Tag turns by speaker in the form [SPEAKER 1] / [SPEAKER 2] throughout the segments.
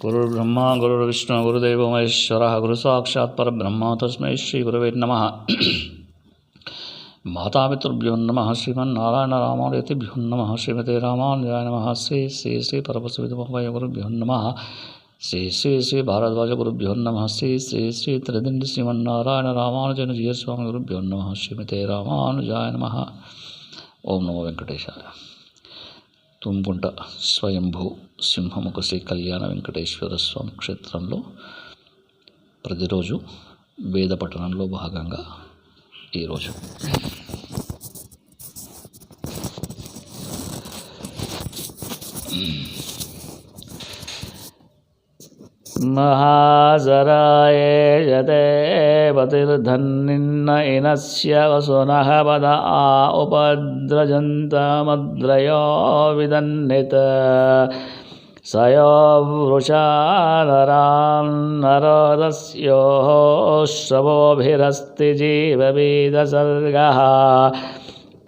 [SPEAKER 1] गुरुर्ब्रह्मा गुरुर्विष्णु गुरुदेवो महेश्वरः गुरुसाक्षात् परब्रह्म तस्मै श्रीगुरवे नमः। मातापितृभ्यो नमः। श्रीमन्नारायण रामानुजतिभ्यो नमः। श्रीमते रामानुजाय नमः। श्री श्री श्री परमसिद्धमय गुरुभ्यो नमः। श्री श्री श्री भारद्वाज गुरुभ्यो नमः। श्री श्री श्री त्रिदिंड श्रीमन्नारायण रामानुजन जीय स्वामी गुरुभ्यो नमः। श्रीमते रामानुजाय नमः। ओम नमो वेंकटेशाय। తుమ్కుంట స్వయంభూ సింహముఖ శ్రీ కళ్యాణ వెంకటేశ్వర స్వామి క్షేత్రంలో ప్రతిరోజు వేద పఠనంలో భాగంగా ఈరోజు महाजराय यते पतिर्धन्निन्न इनस्य वसुनः पद आ उपद्रजन्तमद्रयो विदन्नित सयो वृषा नरोदस्योः श्रवोभिरस्ति जीववेदसर्गः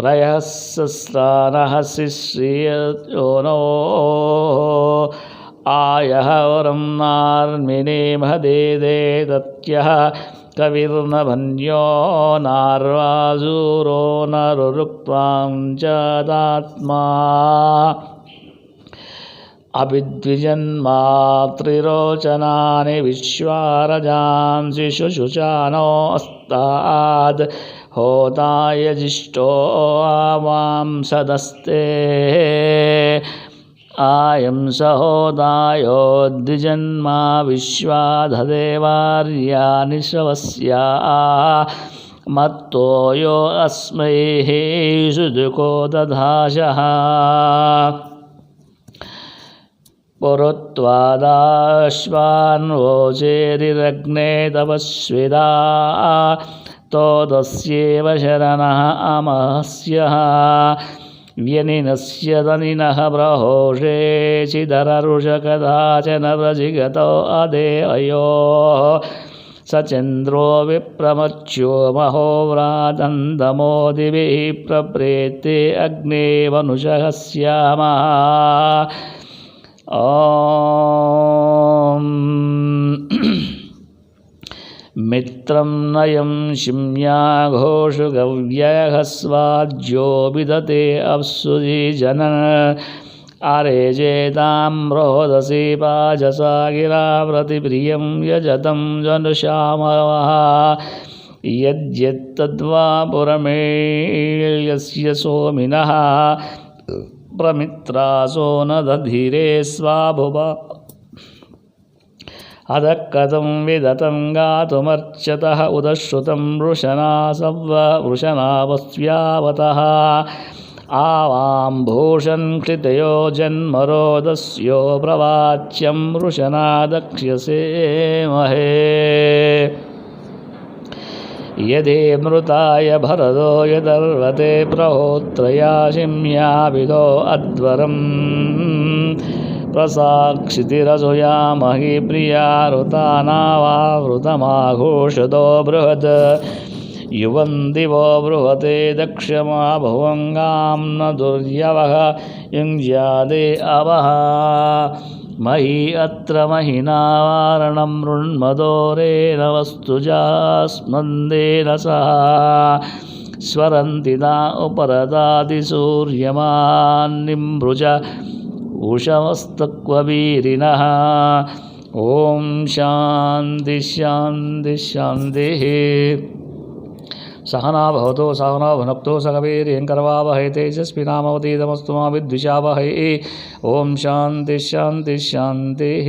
[SPEAKER 1] प्रयस्सस्तानः शिश्रियो नो आयः वरं नार्मिणीमहदेदे दत्यः कविर्नभन्यो नार्वाजूरो नरुरुक्त्वां जातात्मा अभिद्विजन्मातृरोचनानि विश्वारजांसि शुशुचानोऽस्ताद् होताय जिष्टो आवां सदस्ते आयं सहोदायो द्विजन्मा विश्वाधदेवार्यानि श्रवस्या मत्तो यो अस्मै सुदुको दधाशः पुरुत्वादाश्वान् वोचेरिरग्ने तपस्विदा तोदस्येव शरणः अमस्यः व्यनिनस्य तनिनः प्रहोषे चिदररुषकदाचन व्रजिगतो अदेवयो स चन्द्रो विप्रमच्यो महोव्रातन्दमोदिभिः प्रप्रेते अग्ने वनुषः स्यामः। मित्रं नयं शिम्याघोषु गव्यः स्वाज्यो विदते अप्सुजीजनन् अरेजेतां रोदसी पाजसा गिरा प्रतिप्रियं यजतं जनुषामवः यद्यत्तद्वा पुरमेयस्य सोमिनः प्रमित्रासो न दधिरे स्वाभुवा अधः कथं विदतं गातुमर्चतः उदश्रुतं वृषणावस्व्यावतः आवां भूषन् कृतयो जन्मरोदस्यो प्रवाच्यं वृषणा दक्ष्यसे महे यदि मृताय भरदो यदर्वते प्रहोत्रया शिम्याविदो अध्वरम् प्रसाक्षितिरसुयामहि प्रिया ऋतानावावृतमाघोषतो बृहत् युवन्ति वो बृहते दक्ष्यमा भुवङ्गां न दुर्यवः युञ्ज्यादे अवः मही अत्र महिना वारणं मृण्मदोरेण वस्तुजास्मन्देन सह स्वरन्ति ता उपरदातिसूर्यमान्निमृज उषमस्तक्ववीरिणः। ओम शांति शांति शांतिः। सहना भवतु सहना भुनक्तु सकवीर्यङ्करवावहै तेजस्विनामवतीतमस्तु मा विद्विषावहै। ओम शांति शांति शांतिः।